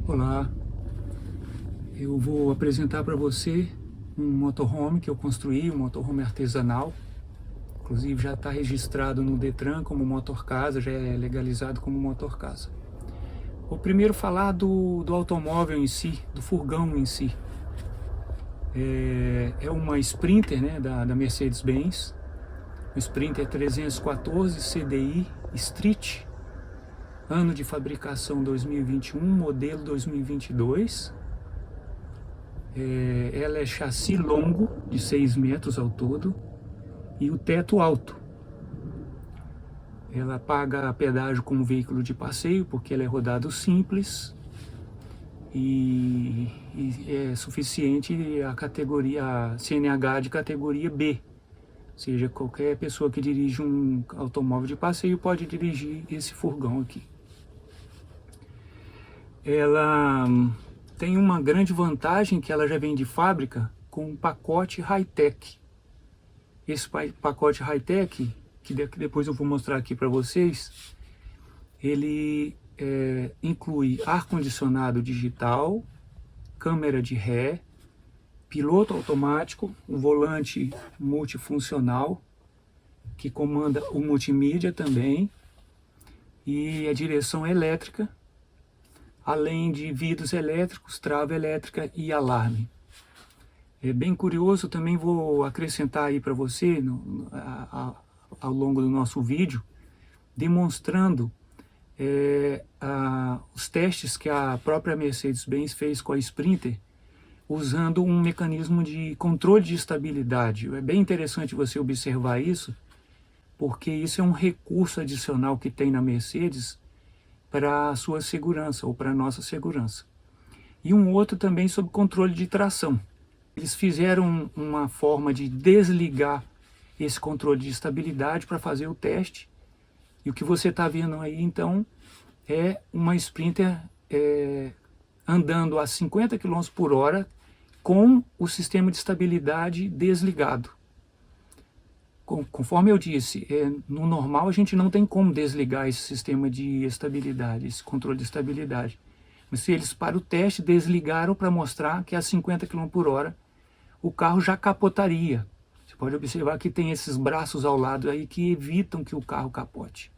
Olá, eu vou apresentar para você um motorhome que eu construí, um motorhome artesanal. Inclusive já está registrado no Detran como motorcasa, já é legalizado como motorcasa. Vou primeiro falar do automóvel em si, do furgão em si. É uma Sprinter, né, da Mercedes-Benz, um Sprinter 314 CDI Street, ano de fabricação 2021, modelo 2022. Ela é chassi longo, de 6 metros ao todo, e o teto alto. Ela paga pedágio como veículo de passeio, porque ela é rodado simples, e é suficiente a categoria a CNH de categoria B. Ou seja, qualquer pessoa que dirige um automóvel de passeio pode dirigir esse furgão aqui. Ela tem uma grande vantagem, que ela já vem de fábrica com um pacote high-tech. Esse pacote high-tech, que depois eu vou mostrar aqui para vocês, ele inclui ar-condicionado digital, câmera de ré, piloto automático, um volante multifuncional que comanda o multimídia também, e a direção elétrica, além de vidros elétricos, trava elétrica e alarme. É bem curioso, também vou acrescentar aí para você ao longo do nosso vídeo, demonstrando os testes que a própria Mercedes-Benz fez com a Sprinter, usando um mecanismo de controle de estabilidade. É bem interessante você observar isso, porque isso é um recurso adicional que tem na Mercedes para a sua segurança, ou para a nossa segurança. E um outro também sobre controle de tração. Eles fizeram uma forma de desligar esse controle de estabilidade para fazer o teste. E o que você está vendo aí, então, é uma Sprinter andando a 50 km por hora com o sistema de estabilidade desligado. Conforme eu disse, no normal a gente não tem como desligar esse sistema de estabilidade, esse controle de estabilidade. Mas se eles, para o teste, desligaram para mostrar que a 50 km por hora o carro já capotaria. Você pode observar que tem esses braços ao lado aí que evitam que o carro capote.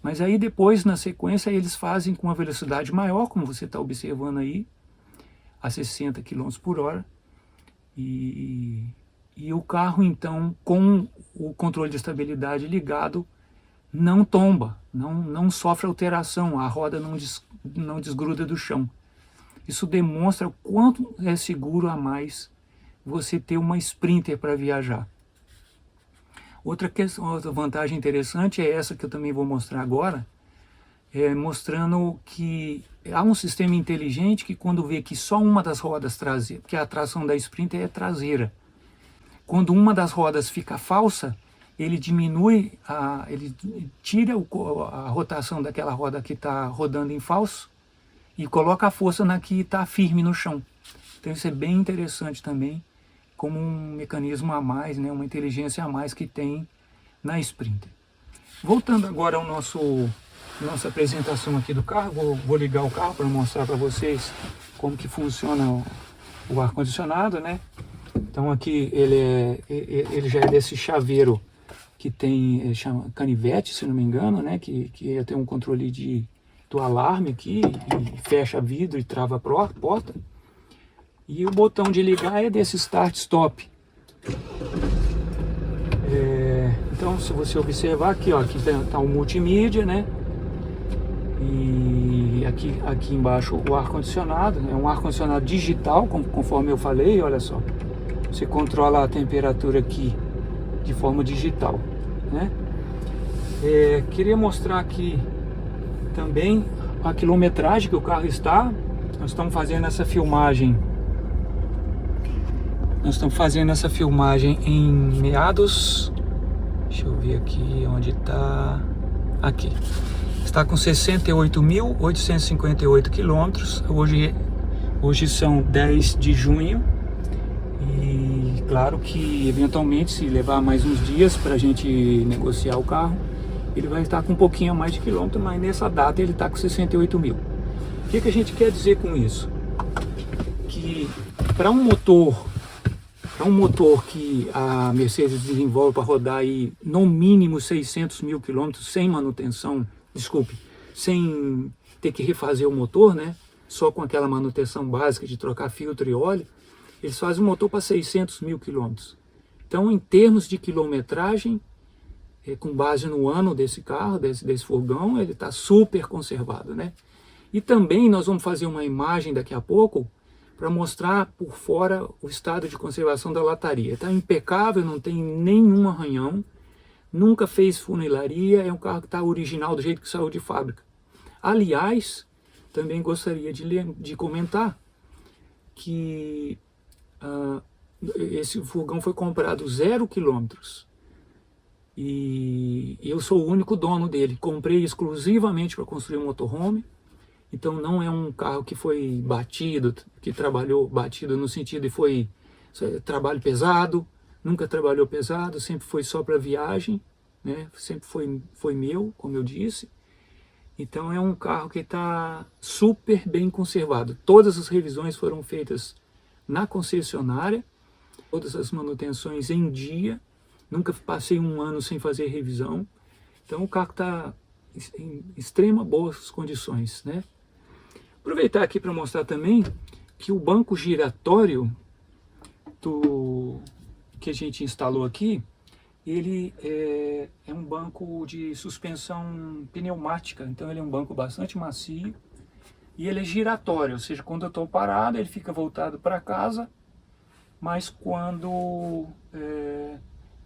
Mas aí depois, na sequência, eles fazem com uma velocidade maior, como você está observando aí, a 60 km por hora. E o carro, então, com o controle de estabilidade ligado, não tomba, não sofre alteração, a roda não desgruda do chão. Isso demonstra o quanto é seguro a mais você ter uma Sprinter para viajar. Outra vantagem interessante é essa que eu também vou mostrar agora, mostrando que há um sistema inteligente que, quando vê que só uma das rodas traseiras, porque a tração da Sprinter é traseira, quando uma das rodas fica falsa, ele diminui, ele tira a rotação daquela roda que está rodando em falso e coloca a força na que está firme no chão. Então isso é bem interessante também, como um mecanismo a mais, né, uma inteligência a mais que tem na Sprinter. Voltando agora ao nossa apresentação aqui do carro, vou ligar o carro para mostrar para vocês como que funciona o ar-condicionado, né? Então aqui ele já é desse chaveiro que tem, chama canivete, se não me engano, né? Que tem um controle do alarme aqui, e fecha vidro e trava a porta. E o botão de ligar é desse start-stop. Então, se você observar aqui, ó, aqui está o multimídia, né? E aqui embaixo o ar-condicionado, é um ar-condicionado digital, conforme eu falei, olha só. Você controla a temperatura aqui de forma digital, né? Queria mostrar aqui também a quilometragem que o carro está. Nós estamos fazendo essa filmagem. Em meados. Deixa eu ver aqui onde está. Aqui. Está com 68.858 quilômetros. Hoje são 10 de junho. E claro que eventualmente, se levar mais uns dias para a gente negociar o carro, ele vai estar com um pouquinho a mais de quilômetro, mas nessa data ele está com 68 mil. que a gente quer dizer com isso? Que para um motor que a Mercedes desenvolve para rodar aí no mínimo 600 mil quilômetros sem manutenção, desculpe, sem ter que refazer o motor, né? Só com aquela manutenção básica de trocar filtro e óleo, eles fazem um motor para 600 mil quilômetros. Então, em termos de quilometragem, com base no ano desse carro, desse furgão, ele está super conservado, né? E também nós vamos fazer uma imagem daqui a pouco para mostrar por fora o estado de conservação da lataria. Está impecável, não tem nenhum arranhão, nunca fez funilaria, é um carro que está original do jeito que saiu de fábrica. Aliás, também gostaria de comentar que esse furgão foi comprado 0 quilômetros e eu sou o único dono dele. Comprei exclusivamente para construir um motorhome. Então não é um carro que foi batido, que trabalhou batido no sentido de foi trabalho pesado, nunca trabalhou pesado, sempre foi só para viagem, né? Sempre foi meu, como eu disse. Então é um carro que está super bem conservado. Todas as revisões foram feitas na concessionária, todas as manutenções em dia, nunca passei um ano sem fazer revisão. Então o carro está em extrema boas condições, né? Aproveitar aqui para mostrar também que o banco giratório que a gente instalou aqui, ele é um banco de suspensão pneumática, então ele é um banco bastante macio e ele é giratório, ou seja, quando eu estou parado ele fica voltado para casa, mas quando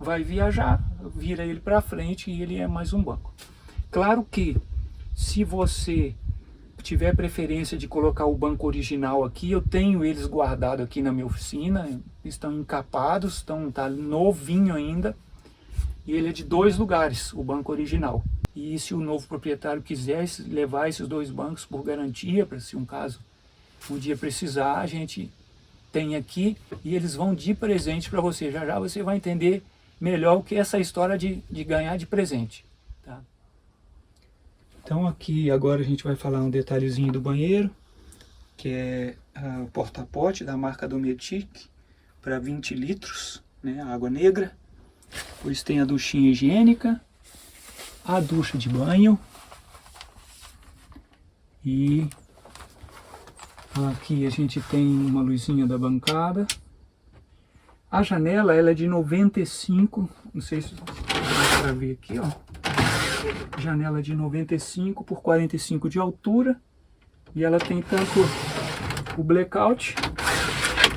vai viajar, vira ele para frente e ele é mais um banco. Claro que se você tiver preferência de colocar o banco original aqui, eu tenho eles guardados aqui na minha oficina, estão encapados, tá novinho ainda, e ele é de 2 lugares, o banco original. E se o novo proprietário quiser levar esses 2 bancos por garantia, para se um caso um dia precisar, a gente tem aqui e eles vão de presente para você. Já já você vai entender melhor o que é essa história de ganhar de presente. Tá? Então aqui agora a gente vai falar um detalhezinho do banheiro, que é o porta-pote da marca Dometic para 20 litros, né, água negra. Depois tem a duchinha higiênica, a ducha de banho e aqui a gente tem uma luzinha da bancada. A janela ela é de 95, não sei se dá para ver aqui, ó. Janela de 95 por 45 de altura e ela tem tanto o blackout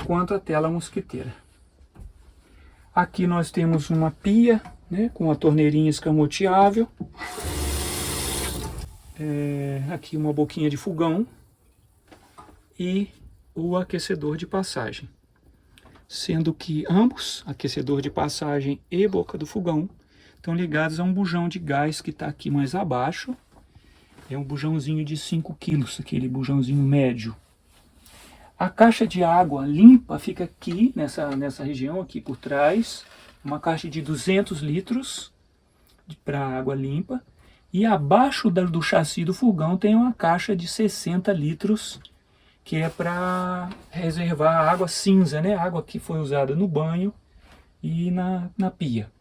quanto a tela mosquiteira. Aqui nós temos uma pia, né, com a torneirinha escamoteável. Aqui uma boquinha de fogão e o aquecedor de passagem. Sendo que ambos, aquecedor de passagem e boca do fogão, estão ligados a um bujão de gás que está aqui mais abaixo. É um bujãozinho de 5 kg, aquele bujãozinho médio. A caixa de água limpa fica aqui, nessa região aqui por trás. Uma caixa de 200 litros para água limpa. E abaixo do chassi do fogão tem uma caixa de 60 litros, que é para reservar a água cinza, né? A água que foi usada no banho e na pia.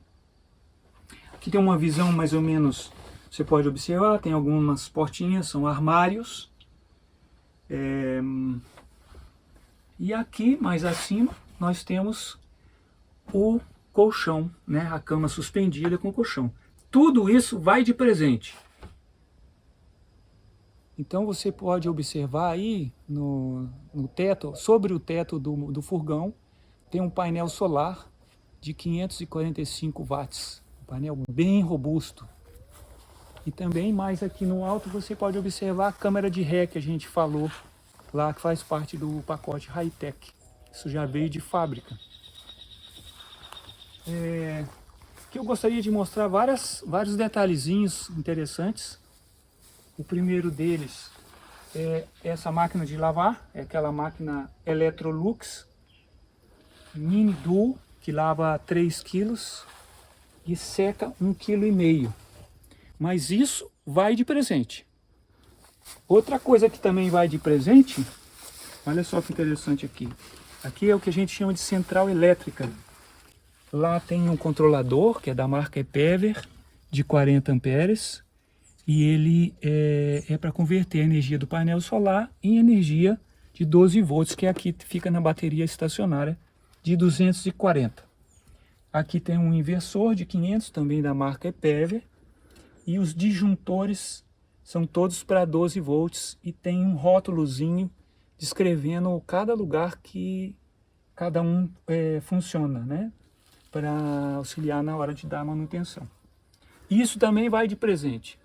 Aqui tem uma visão mais ou menos, você pode observar, tem algumas portinhas, são armários. E aqui, mais acima, nós temos o colchão, né? A cama suspendida com colchão. Tudo isso vai de presente. Então você pode observar aí no teto, sobre o teto do furgão, tem um painel solar de 545 watts. Um painel bem robusto. E também mais aqui no alto você pode observar a câmera de ré que a gente falou lá, que faz parte do pacote high-tech. Isso já veio de fábrica. Aqui eu gostaria de mostrar vários detalhezinhos interessantes. O primeiro deles é essa máquina de lavar, é aquela máquina Electrolux Mini Duo, que lava 3 kg e seca 1,5 kg. Mas isso vai de presente. Outra coisa que também vai de presente, olha só que interessante aqui. Aqui é o que a gente chama de central elétrica. Lá tem um controlador, que é da marca Epever, de 40 amperes. E ele é para converter a energia do painel solar em energia de 12 volts, que aqui fica na bateria estacionária de 240. Aqui tem um inversor de 500, também da marca Epever. E os disjuntores são todos para 12 volts e tem um rótulozinho descrevendo cada lugar que cada um funciona, né? Para auxiliar na hora de dar manutenção. Isso também vai de presente.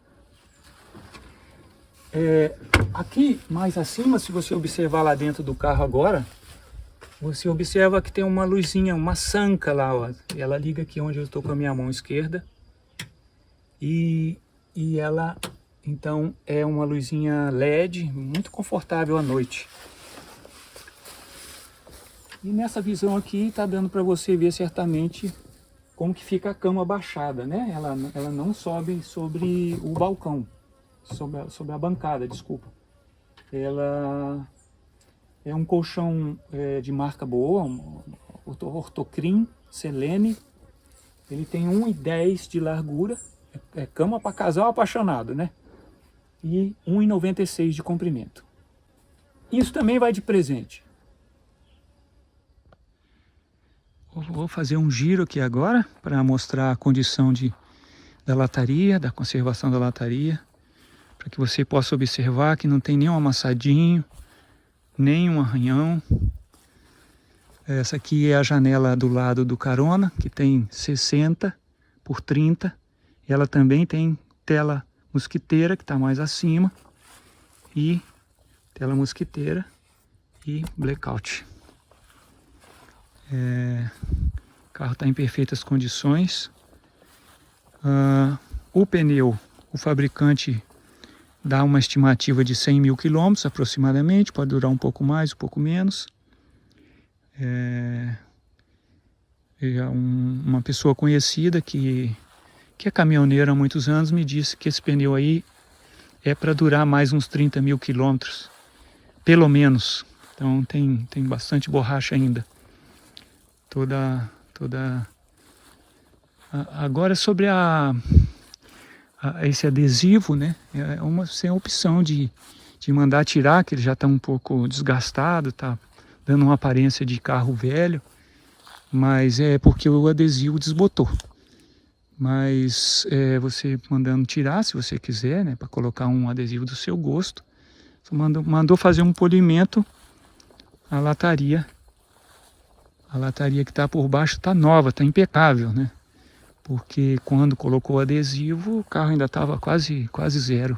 Aqui mais acima, se você observar lá dentro do carro agora, você observa que tem uma luzinha, uma sanca lá, ó. Ela liga aqui onde eu estou com a minha mão esquerda. E ela, então, é uma luzinha LED, muito confortável à noite. E nessa visão aqui está dando para você ver certamente como que fica a cama baixada, né? Ela não sobe sobre o balcão, sobre a bancada, desculpa. Ela é um colchão de marca boa, Ortocrim Selene. Ele tem 1,10 de largura, é cama para casal apaixonado, né? E 1,96 de comprimento. Isso também vai de presente. Vou fazer um giro aqui agora para mostrar a condição da lataria, da conservação da lataria, para que você possa observar que não tem nenhum amassadinho, nem um arranhão. Essa aqui é a janela do lado do carona, que tem 60 por 30. Ela também tem tela mosquiteira, que está mais acima, e tela mosquiteira e blackout. O carro está em perfeitas condições. O pneu, o fabricante dá uma estimativa de 100 mil quilômetros aproximadamente, pode durar um pouco mais, um pouco menos. Uma pessoa conhecida que é caminhoneiro há muitos anos me disse que esse pneu aí é para durar mais uns 30 mil quilômetros, pelo menos. Então tem bastante borracha ainda. Agora sobre esse adesivo, né? Sem a opção de mandar tirar, que ele já está um pouco desgastado, está dando uma aparência de carro velho, mas é porque o adesivo desbotou. Mas você mandando tirar, se você quiser, né, para colocar um adesivo do seu gosto, você mandou fazer um polimento. A lataria que está por baixo está nova, está impecável, né? Porque quando colocou o adesivo, o carro ainda estava quase zero.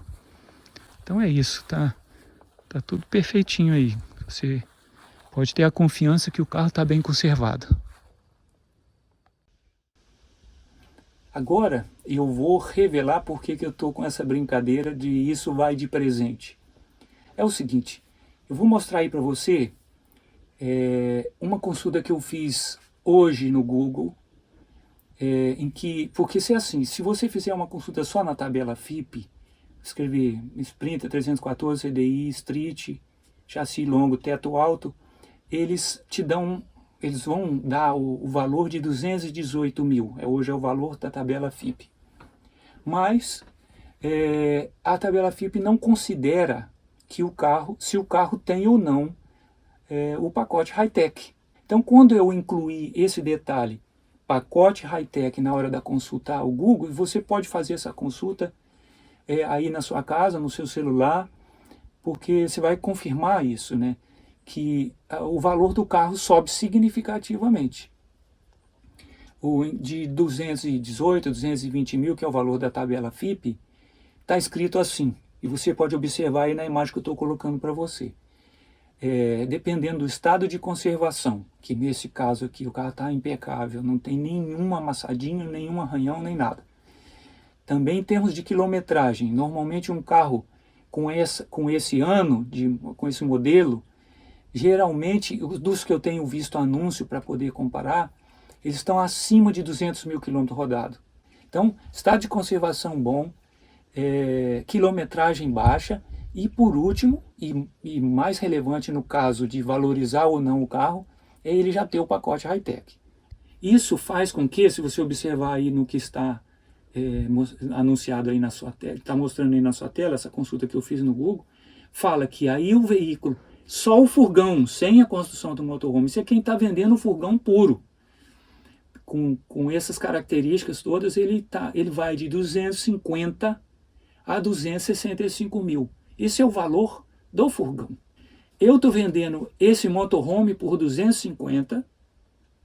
Então é isso, tá tudo perfeitinho aí. Você pode ter a confiança que o carro está bem conservado. Agora eu vou revelar por que eu estou com essa brincadeira de isso vai de presente. É o seguinte, eu vou mostrar aí para você uma consulta que eu fiz hoje no Google, porque se é assim, se você fizer uma consulta só na tabela FIPE, escrever Sprinter 314, CDI, Street, chassi longo, teto alto, eles vão dar o valor de 218 mil, hoje é o valor da tabela FIPE. Mas a tabela FIPE não considera que se o carro tem ou não o pacote high-tech. Então, quando eu incluí esse detalhe, pacote high-tech, na hora da consulta ao Google, você pode fazer essa consulta aí na sua casa, no seu celular, porque você vai confirmar isso, né? Que o valor do carro sobe significativamente. De 218, 220 mil, que é o valor da tabela FIPE, está escrito assim, e você pode observar aí na imagem que eu estou colocando para você. Dependendo do estado de conservação, que nesse caso aqui o carro está impecável, não tem nenhum amassadinho, nenhum arranhão, nem nada. Também em termos de quilometragem, normalmente um carro com esse ano, com esse modelo, geralmente, dos que eu tenho visto anúncio para poder comparar, eles estão acima de 200 mil quilômetros rodados. Então, estado de conservação bom, quilometragem baixa E por último, e mais relevante no caso de valorizar ou não o carro, é ele já ter o pacote high-tech. Isso faz com que, se você observar aí no que está anunciado aí na sua tela, está mostrando aí na sua tela, essa consulta que eu fiz no Google, fala que aí o veículo, só o sem a construção do motorhome, isso é quem está vendendo o furgão puro. Com essas características todas, ele vai de 250 a 265 mil. Esse é o valor do furgão. Eu estou vendendo esse motorhome por 250,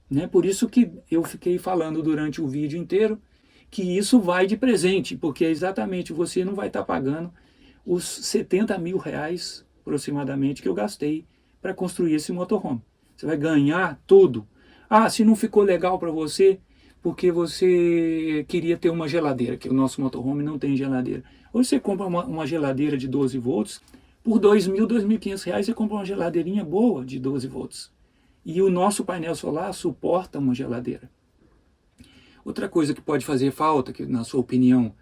né? Por isso que eu fiquei falando durante o vídeo inteiro que isso vai de presente, porque exatamente você não vai estar pagando os 70 mil reais aproximadamente que eu gastei para construir esse motorhome. Você vai ganhar tudo. Ah, se não ficou legal para você, porque você queria ter uma geladeira, que o nosso motorhome não tem geladeira. Hoje você compra uma geladeira de 12 volts, por R$ 2.000, R$ 2.500 você compra uma geladeirinha boa de 12 volts. E o nosso painel solar suporta uma geladeira. Outra coisa que pode fazer falta, que na sua opinião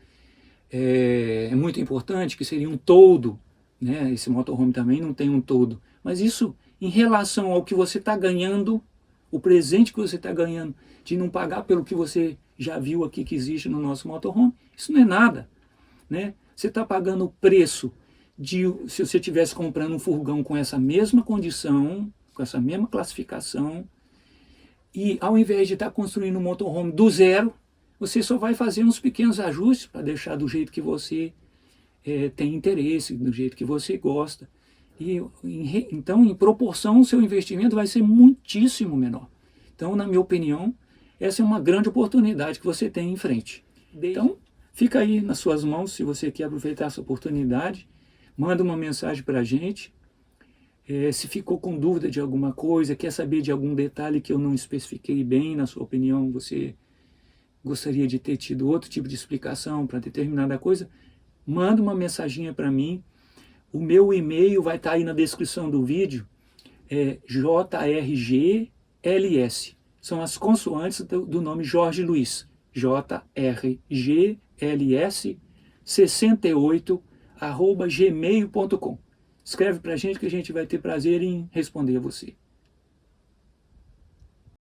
é muito importante, que seria um toldo, né? Esse motorhome também não tem um toldo. Mas isso, em relação ao que você está ganhando, o presente que você está ganhando, de não pagar pelo que você já viu aqui que existe no nosso motorhome, isso não é nada, né? Você está pagando o preço de, se você estivesse comprando um furgão com essa mesma condição, com essa mesma classificação, e ao invés de estar construindo um motorhome do zero, você só vai fazer uns pequenos ajustes para deixar do jeito que você tem interesse, do jeito que você gosta. Então, em proporção, o seu investimento vai ser muitíssimo menor. Então, na minha opinião, essa é uma grande oportunidade que você tem em frente. Então, fica aí nas suas mãos, se você quer aproveitar essa oportunidade, manda uma mensagem para a gente. Se ficou com dúvida de alguma coisa, quer saber de algum detalhe que eu não especifiquei bem, na sua opinião, você gostaria de ter tido outro tipo de explicação para determinada coisa, manda uma mensaginha para mim. O meu e-mail vai estar aí na descrição do vídeo, JRGLS, são as consoantes do nome Jorge Luiz, JRGLS68, @gmail.com. Escreve para a gente que a gente vai ter prazer em responder a você.